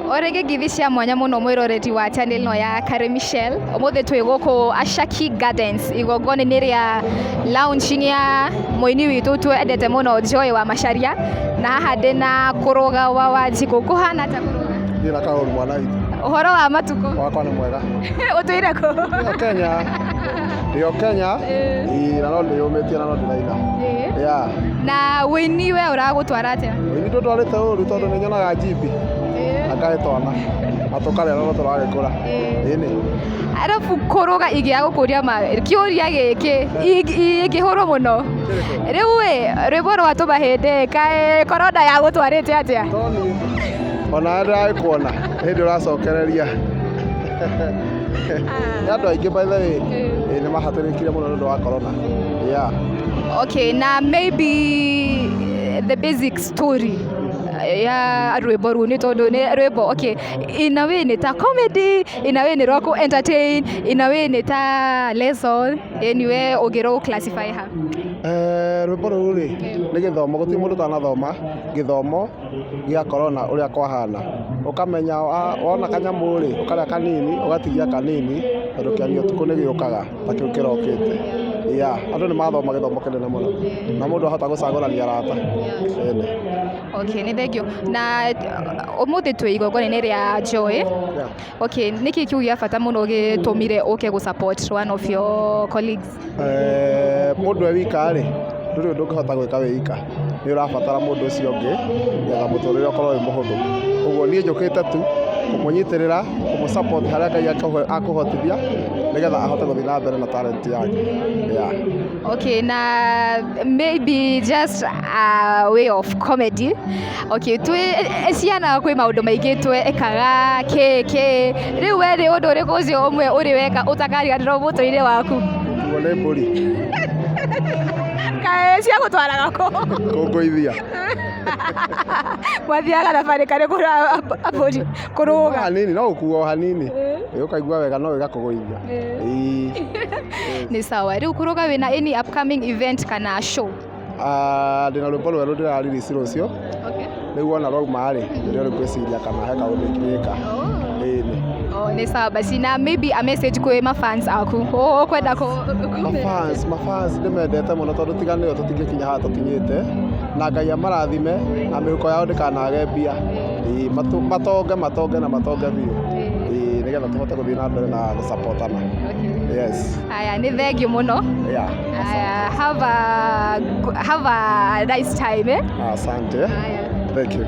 Orege githi cia mwanya muno mwiroreti wa channel no ya Kare Michelle omuthe twi guku Ashaki Gardens igongona-inĩ rĩa launching ya mũini witũ twendete muno Joy wa Macharia na haha ndĩna Kuruga wa Wanjiku. Kuhana ta Kuruga? Ndĩna kaũru mwana witũ. Ũhoro wa matukũ? Wakwa nĩ mwega. Ũtũire kũ? Ndĩo Kenya. Na no ndĩyũmĩtie na no ndĩraina. Yeah. Na wĩini we ũragũtwara atĩa? Wĩini ndũtwarĩte ũru tondũ nĩ nyonaga jipi. Akae twana. Atokarera no tũragĩkũra. Ĩnĩ. Arabu Kuruga ingĩa gũkũria kĩũria gĩkĩ ingĩhũrwo mũno. Rĩu rwĩmbo rwa Tumahindi kaĩ korona ya gũtwarĩte atĩa? Ona ndĩragĩkuona hĩndĩ ũracokereria. Andũ aingĩ by the way nĩ mahatĩrĩkire mũno nĩ ũndũ wa corona. Yeah. Okay, na maybe the basic story ya rwĩmbo rũu nĩ tondũ nĩ rwĩmbo okay, in a way nĩ ta comedy, in a way nĩ rwa ku entertain, in a way nĩ ta lesson, anyway ũngĩrwo classify ha. Rwĩmbo rũu rĩ nĩ gĩthomo, gũtirĩ mũndũ ũtanathoma gĩthomo gĩa corona ũrĩa kwahana, ũkamenya wona kanyamũ rĩ ũkarĩa kanini ũgatigia kanini tondũ kĩanio ũtukũ nĩ gĩũkaga ta kĩu kĩrokĩte. Yeah, andũ nĩ mathoma gĩthomo kĩnene mũno na mũndũ ahota gũcagũrania arata. Okay, nĩ thengio. Na ũmũthĩ twĩ igongona-inĩ rĩa Joy. Okay, nĩkĩ kĩu gĩa bata mũno gĩtũmire ũke gũ-support one of your colleagues? Mũndũ wika rĩ ndũrĩ ũndũ ũngĩhota gwĩka wĩ ika, nĩ ũrabatara mũndũ ũcio ũngĩ nĩgetha mũtũrĩre ũkorwo wĩ mũhũthũ. Ũguo niĩ njũkĩte tu kũmũnyitĩrĩra, kũmũ-support harĩa Ngai akũhotithia nĩgetha ahote gũthiĩ na mbere na talent yake. Yeah. Okay, na maybe just a way of comedy. Okay, ciana kwĩ maũndũ maingĩ twekaga kĩkĩ, rĩu we rĩ ũndũ ũrĩkũ ũcio ũmwe ũrĩ weka ũtakariganĩrwo mũtũrĩre waku? Nguo nĩ mbũri. Kaĩ cia gũtwaraga kũ? Kuguithia. Mwathiaga thabarĩ karĩkũ na mbũri? Kuruga? Hanini, no gũkuo hanini. Ũkaigua wega no ĩgakũgũithia. Nĩ sawa. Rĩu Kuruga wĩna any upcoming event kana show? Ndĩna rwĩmbo rwerũ ndĩraririci rũciũ. Rĩu wona rwauma rĩ nĩrĩo rĩkwĩciria kana he kaũndũ ingĩka. Nĩ sawa basi, na maybe a message kwĩ mafans aku ũkwenda mafans ndĩmendete mũno tondũ tiga nĩo tũtingĩkinya haha tũkinyĩte, na Ngai amarathime na mĩhuko yao ndĩkanage mbia, matonge biũ nĩgetha tũhote gũthiĩ na mbere na gũsupportana. Yes. Aya, nĩ thengio mũno. Yeah. Have a nice time. Asante. Thank you.